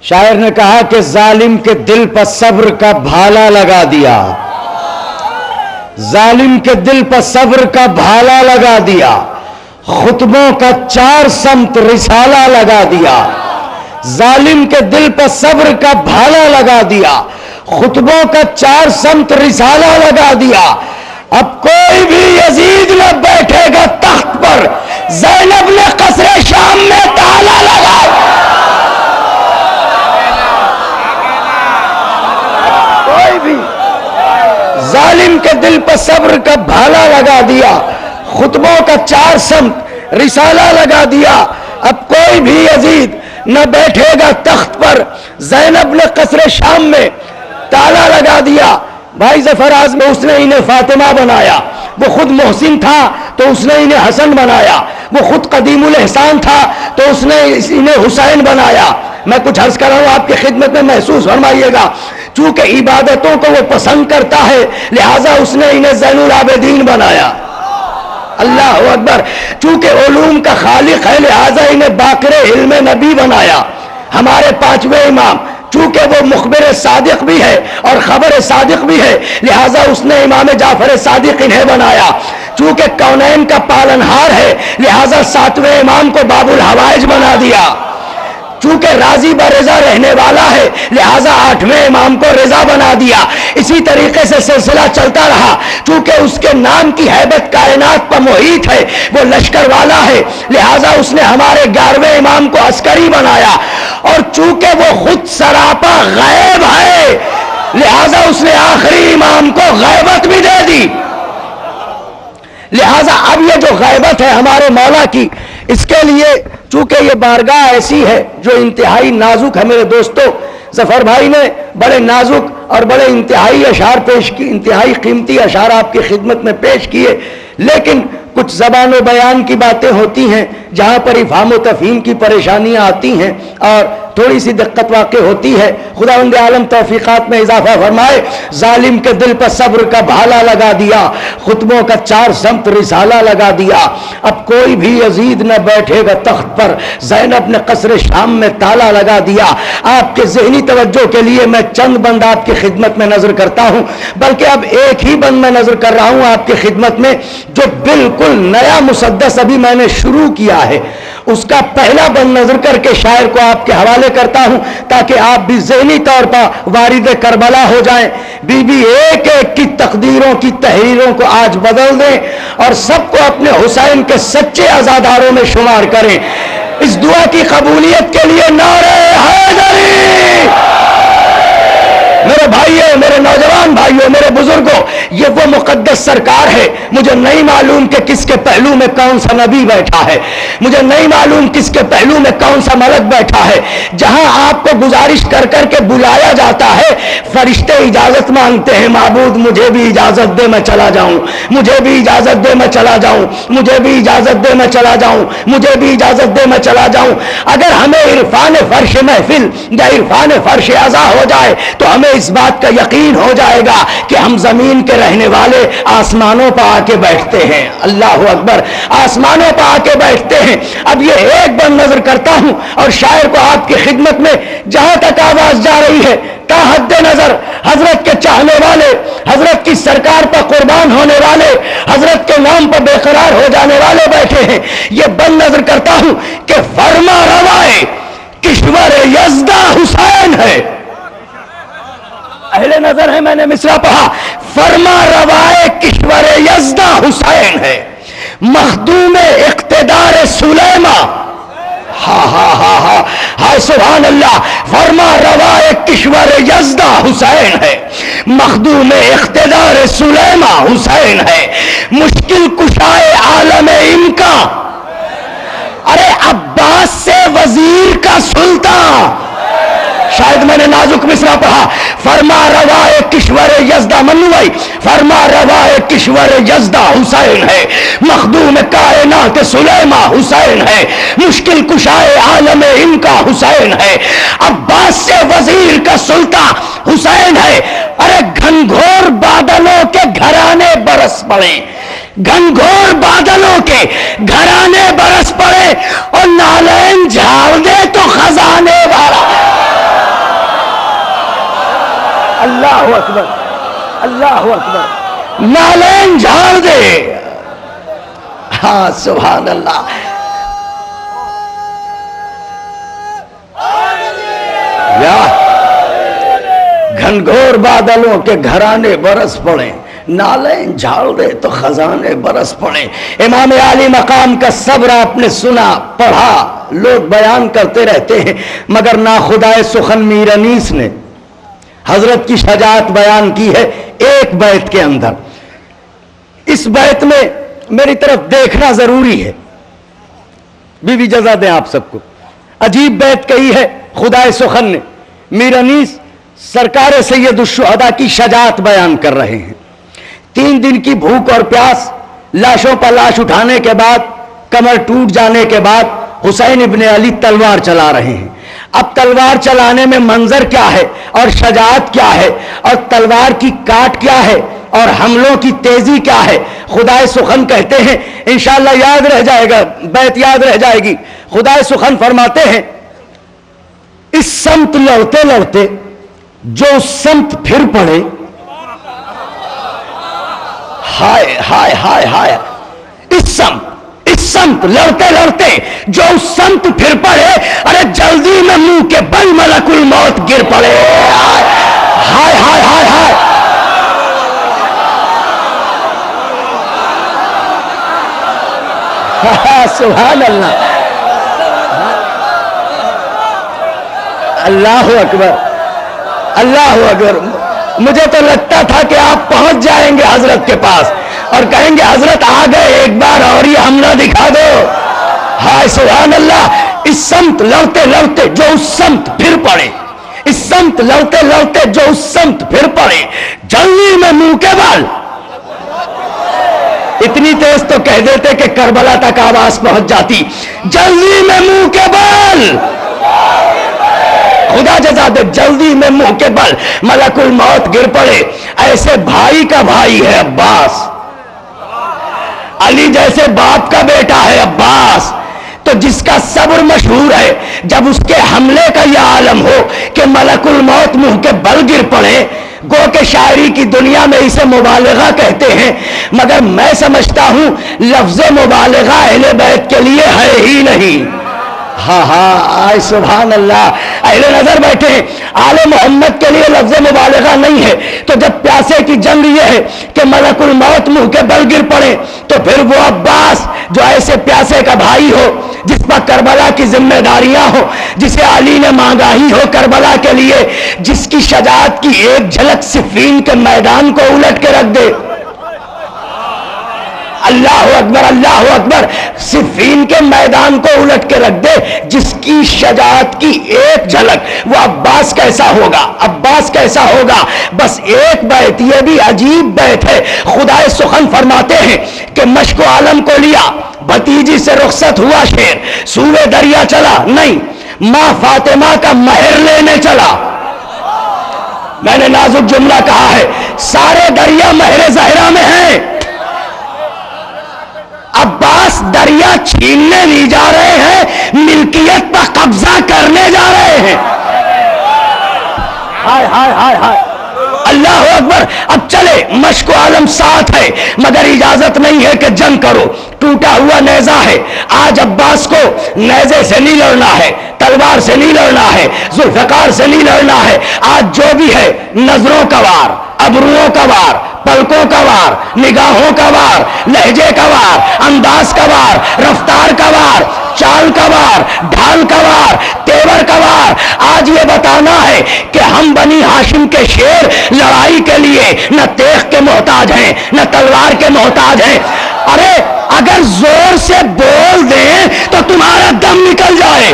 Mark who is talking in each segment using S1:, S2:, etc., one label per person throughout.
S1: شاعر نے کہا کہ ظالم کے دل پر صبر کا بھالا لگا دیا، ظالم کے دل پر صبر کا بھالا لگا دیا، خطبوں کا 4 سمت رسالہ لگا دیا، ظالم کے دل پر صبر کا بھالا لگا دیا، خطبوں کا 4 سمت رسالہ لگا دیا۔ اب کوئی بھی یزید نہ بیٹھے گا تخت پر، زینب نے قصر شام میں تالا لگایا۔ کوئی بھی ظالم کے دل پر صبر کا بھالا لگا دیا، خطبوں کا 4 سمت رسالہ لگا دیا۔ اب کوئی بھی یزید نہ بیٹھے گا تخت پر، زینب نے قصر شام میں تالا لگا دیا۔ بھائی ظفر میں اس نے انہیں فاطمہ بنایا، وہ خود محسن تھا تو اس نے انہیں حسن بنایا، وہ خود قدیم الاحسان تھا تو اس نے انہیں حسین بنایا۔ میں کچھ عرض کر رہا ہوں آپ کی خدمت میں، محسوس فرمائیے گا۔ چونکہ عبادتوں کو وہ پسند کرتا ہے لہٰذا اس نے انہیں زین العابدین بنایا۔ اللہ اکبر۔ چونکہ علوم کا خالق ہے لہٰذا انہیں باقر علم نبی بنایا۔ ہمارے 5ویں امام چونکہ وہ مخبر صادق بھی ہے اور خبر صادق بھی ہے لہٰذا اس نے امام جعفر صادق انہیں بنایا۔ چونکہ کونین کا پالنہار ہے لہٰذا 7ویں امام کو باب الحوائج بنا دیا۔ چونکہ راضی برضا رہنے والا ہے لہٰذا 8ویں امام کو رضا بنا دیا۔ اسی طریقے سے سلسلہ چلتا رہا۔ چونکہ اس کے نام کی ہیبت کائنات پر محیط ہے، وہ لشکر والا ہے لہٰذا اس نے ہمارے 11ویں امام کو عسکری بنایا۔ اور چونکہ وہ خود سراپا غیب ہے لہٰذا اس نے آخری امام کو غیبت بھی دے دی۔ لہٰذا اب یہ جو غیبت ہے ہمارے مولا کی، اس کے لیے چونکہ یہ بارگاہ ایسی ہے جو انتہائی نازک ہے۔ میرے دوستو، ظفر بھائی نے بڑے نازک اور بڑے انتہائی اشعار پیش کی، انتہائی قیمتی اشعار آپ کی خدمت میں پیش کیے، لیکن کچھ زبان و بیان کی باتیں ہوتی ہیں جہاں پر افہام و تفہیم کی پریشانیاں آتی ہیں اور تھوڑی سی دقت واقع ہوتی ہے۔ خداوند عالم توفیقات میں اضافہ فرمائے۔ ظالم کے دل پر صبر کا بھالا لگا دیا، خطبوں کا 4 سمت رسالہ لگا دیا۔ اب کوئی بھی یزید نہ بیٹھے گا تخت پر، زینب نے قصر شام میں تالا لگا دیا۔ آپ کے ذہنی توجہ کے لیے میں چند بند آپ کی خدمت میں نظر کرتا ہوں، بلکہ اب ایک ہی بند میں نظر کر رہا ہوں آپ کی خدمت میں جو بالکل نیا مسدس ابھی میں نے شروع کیا ہے۔ اس کا پہلا بند نظر کر کے شاعر کو آپ کے حوالے کرتا ہوں تاکہ آپ بھی ذہنی طور پر وارد کربلا ہو جائیں، بی بی ایک ایک کی تقدیروں کی تحریروں کو آج بدل دیں اور سب کو اپنے حسین کے سچے عزاداروں میں شمار کریں۔ اس دعا کی قبولیت کے لیے نعرہ حیدری۔ میرے بھائیوں، میرے نوجوان بھائیوں، میرے بزرگوں، یہ وہ مقدس سرکار ہے۔ مجھے نہیں معلوم کہ کس کے پہلو میں کون سا نبی بیٹھا ہے، مجھے نہیں معلوم کس کے پہلو میں کون سا ملک بیٹھا ہے۔ جہاں آپ کو گزارش کر کر کے بلایا جاتا ہے، فرشتے اجازت مانگتے ہیں، معبود مجھے بھی اجازت دے میں چلا جاؤں، مجھے بھی اجازت دے میں چلا جاؤں، مجھے بھی اجازت دے میں چلا جاؤں، مجھے بھی اجازت دے میں چلا جاؤں۔ اگر ہمیں عرفان فرش محفل یا عرفان فرش عزا ہو جائے تو ہمیں اس بات کا یقین ہو جائے گا کہ ہم زمین کے رہنے والے آسمانوں پر آ کے بیٹھتے ہیں۔ اللہ اکبر، آسمانوں پر آ کے بیٹھتے ہیں۔ اب یہ ایک بار نظر کرتا ہوں اور شاعر کو آپ کی خدمت میں جہاں تک آواز جا رہی ہے تا حد نظر حضرت کے چاہنے والے، حضرت کی سرکار پر قربان ہونے والے، حضرت کے نام پر بے قرار ہو جانے والے بیٹھے ہیں۔ یہ بند نظر کرتا ہوں کہ فرما روائے کشور یزدہ حسین ہے۔ اہل نظر ہے، میں نے مصرع پڑھا، فرما روائے کشور یزدہ حسین ہے، مخدوم اقتدار سلیمہ۔ ہاں ہاں ہاں ہاں ہاں سبحان اللہ۔ فرما روائے کشور یزدہ حسین ہے، مخدوم اقتدار سلیمہ حسین ہے، مشکل کشائے عالم امکا، ارے عباس سے وزیر کا سلطان۔ شاید میں نے نازک مصرع پڑھا، فرما روائے کشور یزدہ منوئی، فرما روائے کشور یزدہ حسین ہے، مخدوم کائنات سلیمہ حسین ہے، مشکل کشائے عالم ان کا حسین ہے، عباس سے وزیر کا سلطان حسین ہے۔ ارے گھنگھور بادلوں کے گھرانے برس پڑے، گھنگھور بادلوں کے گھرانے برس پڑے اور نالین جھاڑ دے تو خزانے والا اللہ اکبر اللہ اکبر، نالین جھاڑ دے. ہاں سبحان اللہ. یا گھنگھور بادلوں کے گھرانے برس پڑے، نالین جھاڑ دے تو خزانے برس پڑے. امام عالی مقام کا صبر آپ نے سنا پڑھا، لوگ بیان کرتے رہتے ہیں، مگر ناخدائے سخن میر انیس نے حضرت کی شجاعت بیان کی ہے ایک بیت کے اندر. اس بیت میں میری طرف دیکھنا ضروری ہے. بی بی جزا دیں آپ سب کو. عجیب بیت کہی ہے خدائے سخن نے. میر انیس سرکار سید الشہداء کی شجاعت بیان کر رہے ہیں. 3 دن کی بھوک اور پیاس، لاشوں پر لاش اٹھانے کے بعد، کمر ٹوٹ جانے کے بعد حسین ابن علی تلوار چلا رہے ہیں. اب تلوار چلانے میں منظر کیا ہے اور شجاعت کیا ہے اور تلوار کی کاٹ کیا ہے اور حملوں کی تیزی کیا ہے. خدائے سخن کہتے ہیں، انشاءاللہ یاد رہ جائے گا، بیت یاد رہ جائے گی. خدائے سخن فرماتے ہیں، اس سمت لڑتے لڑتے جو اس سمت پھر پڑے، ہائے ہائے ہائے ہائے، اس سمت لڑتے لڑتے جو اس سمت پھر پڑے، ارے جلدی میں منہ کے بل ملک الموت گر پڑے. ہائے ہائے ہائے ہائے. سبحان اللہ. اللہ اکبر اللہ اکبر. مجھے تو لگتا تھا کہ آپ پہنچ جائیں گے حضرت کے پاس اور کہیں گے حضرت آ گئے، ایک بار اور یہ حملہ دکھا دو. ہائے سبحان اللہ. اس سمت لڑتے لڑتے جو اس سمت پھر پڑے، اس سمت لڑتے لڑتے جو اس سمت پھر پڑے، جلدی میں منہ کے بل. اتنی تیز تو کہہ دیتے کہ کربلا تک آواز پہنچ جاتی. جلدی میں منہ کے بل، خدا جزا دے، جلدی میں منہ کے بل ملک الموت گر پڑے. ایسے بھائی کا بھائی ہے عباس، علی جیسے باپ کا بیٹا ہے عباس. تو جس کا صبر مشہور ہے، جب اس کے حملے کا یہ عالم ہو کہ ملک الموت منہ کے بل گر پڑے، گو کہ شاعری کی دنیا میں اسے مبالغہ کہتے ہیں، مگر میں سمجھتا ہوں لفظ مبالغہ اہل بیت کے لیے ہے ہی نہیں. ہاں ہاں آئے سبحان اللہ. اہل نظر بیٹھے ہیں، آل محمد کے لیے لفظ مبالغہ نہیں ہے. تو جب پیاسے کی جنگ یہ ہے کہ ملک الموت منہ کے بل گر پڑے، تو پھر وہ عباس جو ایسے پیاسے کا بھائی ہو، جس پر کربلا کی ذمہ داریاں ہو، جسے علی نے مانگا ہی ہو کربلا کے لیے، جس کی شجاعت کی ایک جھلک صفین کے میدان کو الٹ کے رکھ دے. اللہ اکبر اللہ اکبر. صفین کے میدان کو الٹ کے رکھ دے، جس کی شجاعت کی ایک جھلک، وہ عباس کیسا ہوگا، عباس کیسا ہوگا. بس ایک بیت، یہ بھی عجیب بیت ہے. خدائے سخن فرماتے ہیں کہ مشک و عالم کو لیا، بھتیجی سے رخصت ہوا شیر، سوئے دریا چلا نہیں، ماں فاطمہ کا مہر لینے چلا. میں نے نازک جملہ کہا ہے، سارے دریا مہر زہرا میں ہیں، عباس دریا چھیننے نہیں جا رہے ہیں، ملکیت پر قبضہ کرنے جا رہے ہیں. ہائے ہائے ہائے ہائے. اللہ اکبر. اب چلے، مشک و عالم ساتھ ہے، مگر اجازت نہیں ہے کہ جنگ کرو. ٹوٹا ہوا نیزہ ہے. آج عباس کو نیزے سے نہیں لڑنا ہے، تلوار سے نہیں لڑنا ہے، ذوالفقار سے نہیں لڑنا ہے. آج جو بھی ہے، نظروں کا وار، ابروؤں کا وار، پلکوں کا وار، نگاہوں کا وار، لہجے کا وار، انداز کا وار، رفتار کا وار، چال کا وار، ڈھال کا وار، تیور کا وار. آج یہ بتانا ہے کہ ہم بنی ہاشم کے شیر لڑائی کے لیے نہ تیغ کے محتاج ہیں، نہ تلوار کے محتاج ہیں. ارے اگر زور سے بول دیں تو تمہارا دم نکل جائے.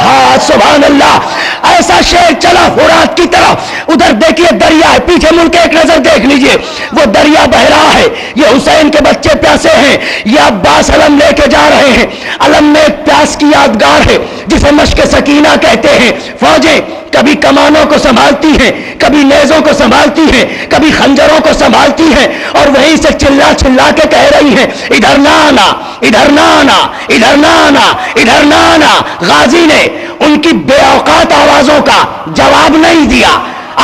S1: ہاں سبحان اللہ. ایسا شیر چلا فرات کی طرف. ادھر دیکھیے دریا ہے، پیچھے مڑ کے ایک نظر دیکھ لیجئے، وہ دریا بہ رہا ہے. یہ حسین کے بچے پیاسے ہیں، یہ عباس علم لے کے جا رہے ہیں. علم میں ایک پیاس کی یادگار ہے جسے مشق سکینہ کہتے ہیں. فوجیں کبھی کمانوں کو سنبھالتی ہیں، کبھی نیزوں کو سنبھالتی ہیں، کبھی خنجروں کو سنبھالتی ہیں، اور وہیں سے چلا چلا کے کہہ رہی ہیں، ادھر نہ آنا، ادھر نہ آنا، ادھر نہ آنا، ادھر نہ آنا. غازی نے ان کی بے اوقات آوازوں کا جواب نہیں دیا.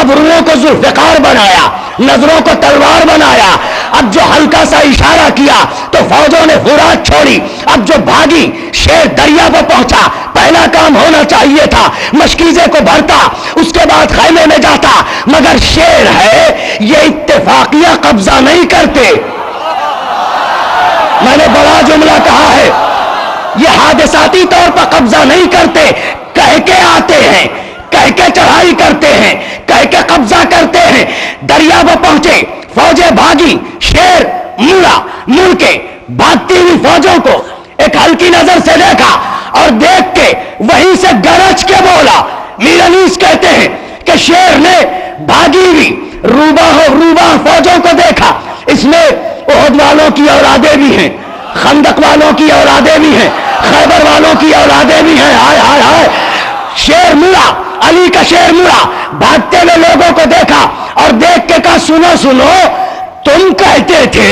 S1: ابروؤں کو ذوالفقار بنایا، نظروں کو تلوار بنایا. اب جو ہلکا سا اشارہ کیا تو فوجوں نے فرات چھوڑی. اب جو بھاگی شیر دریا پہ پہنچا. پہلا کام ہونا چاہیے تھا مشکیزے کو بھرتا، اس کے بعد خیمے میں جاتا، مگر شیر ہے یہ اتفاقیہ قبضہ نہیں کرتے. میں نے بڑا جملہ کہا ہے، یہ حادثاتی طور پر قبضہ نہیں کرتے، کہہ کے آتے ہیں، کہہ کے چڑھائی کرتے ہیں، کہہ کے قبضہ کرتے ہیں. دریا پہ پہنچے، فوجیں بھاگی، شیر مڑ کے بھاگتی ہوئی فوجوں کو ایک ہلکی نظر سے دیکھا اور دیکھ کے وہیں سے گرج کے بولا. میر انیس کہتے ہیں کہ شیر نے بھاگی ہوئی روباں فوجوں کو دیکھا. اس میں احد والوں کی اولادیں بھی ہیں، خندق والوں کی اولادیں بھی ہیں، خیبر والوں کی اولادیں بھی ہیں. ہائے ہائے ہائے. شیر مڑا، علی کا شیر مڑا، بھاگتے ہوئے لوگوں کو دیکھا اور دیکھ کے کہا سنو سنو، تم کہتے تھے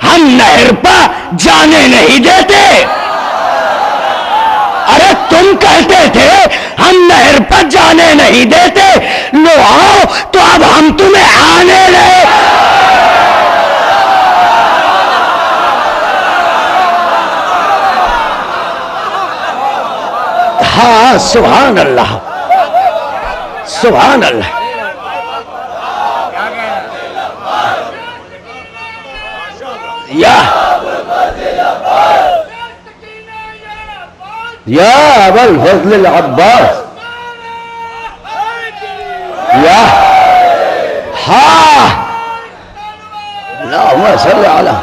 S1: ہم نہر پر جانے نہیں دیتے. ارے تم کہتے تھے ہم نہر پر جانے نہیں دیتے، لو آؤ تو اب ہم تمہیں آنے لے. ہاں سبحان اللہ، سبحان اللہ. یا ابا الفضل العباس، یا ہاں اللہم صلی علی.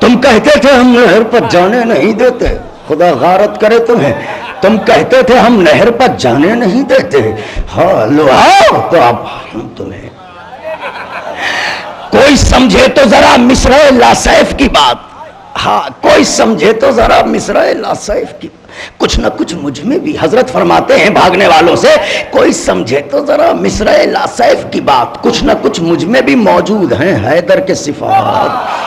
S1: تم کہتے تھے ہم نہر پر جانے نہیں دیتے، خدا غارت کرے تمہیں. تم کہتے تھے ہم نہر پر جانے نہیں دیتے، ہاں لو آؤ تو اب ہم تمہیں. کوئی سمجھے تو ذرا مصرع لاسیف کی بات، ہاں کوئی سمجھے تو ذرا مصرع لاسیف کی. کچھ نہ کچھ مجھ میں بھی، حضرت فرماتے ہیں بھاگنے والوں سے، کوئی سمجھے تو ذرا مصرع لاسیف کی بات، کچھ نہ کچھ مجھ میں بھی موجود ہیں حیدر کے صفات.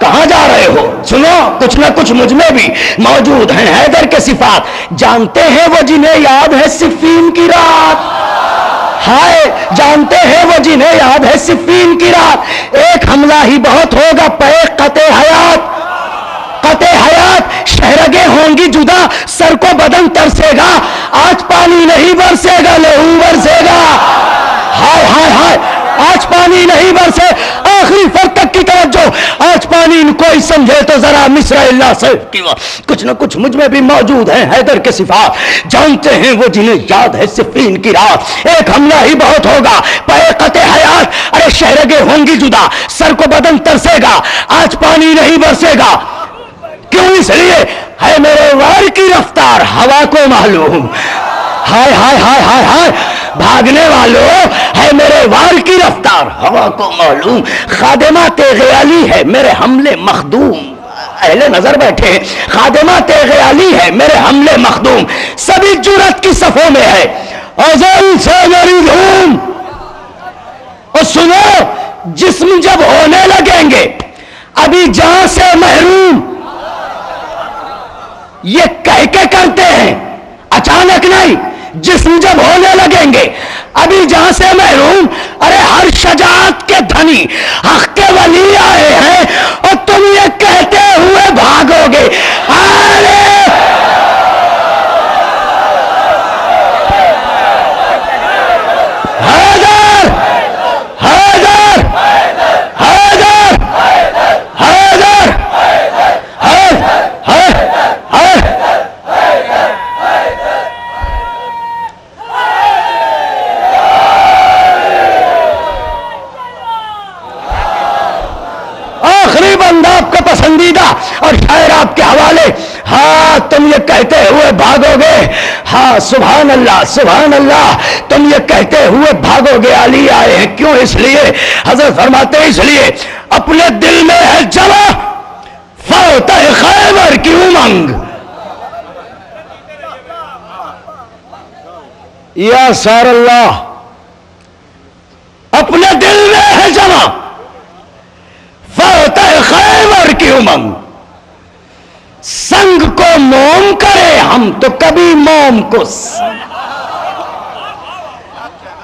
S1: کہاں جا رہے ہو؟ سنو، کچھ نہ کچھ مجھ میں بھی موجود ہیں حیدر کے صفات. جانتے ہیں وہ جنہیں یاد ہے صفین کی رات، ہائے جانتے ہیں وہ جنہیں یاد ہے صفین کی رات. ایک حملہ ہی بہت ہوگا پے قطع حیات، قطع حیات. شہرگیں ہوں گی جدا، سر کو بدن ترسے گا، آج پانی نہیں برسے گا لہو برسے گا. ہائے ہائے ہائے، آج پانی نہیں برسے. آخری فرق تک کی توجہ، آج پانی کوئی سمجھے تو ذرا مصرع اللہ سے کی کچھ نہ کچھ مجھ میں بھی موجود ہیں حیدر کے صفات. جانتے ہیں وہ جنہیں یاد ہے صفین کی رات، ایک حملہ ہی بہت ہوگا پے قطع حیات. ارے شہرگیں ہوں گی جدا، سر کو بدن ترسے گا، آج پانی نہیں برسے گا. کیوں؟ اس لیے ہے میرے وار کی رفتار ہوا کو معلوم. ہائے ہائے ہائے ہائے ہائے، بھاگنے والوں ہے میرے وار کی رفتار ہوا کو معلوم. خادمہ تیغ علی ہے میرے حملے مخدوم. اہل نظر بیٹھے، خادمہ تیغ علی ہے میرے حملے مخدوم. سبھی جرت کی صفوں میں ہے ازل سے میری دھوم. اور سنو، جسم جب ہونے لگیں گے ابھی جان سے محروم، یہ کہہ کے کرتے ہیں اچانک نہیں. جسم جب ہونے لگیں گے ابھی جہاں سے محروم. ارے ہر شجاعت کے دھنی حق کے ولی آئے ہیں اور تم یہ کہتے ہوئے بھاگو گے. ارے حیدر حیدر حیدر حیدر آپ کا پسندیدہ اور شاعر آپ کے حوالے. ہاں تم یہ کہتے ہوئے بھاگو گے، ہاں سبحان اللہ سبحان اللہ، تم یہ کہتے ہوئے بھاگو گے. علی آئے ہیں، کیوں؟ اس لیے حضرت فرماتے ہیں اس لیے اپنے دل میں ہے جمع فتح خیبر کی امنگ. یا سار اللہ، اپنے دل میں ہے جمع فتح خیبر کی امنگ. سنگ کو موم کرے ہم تو کبھی موم کو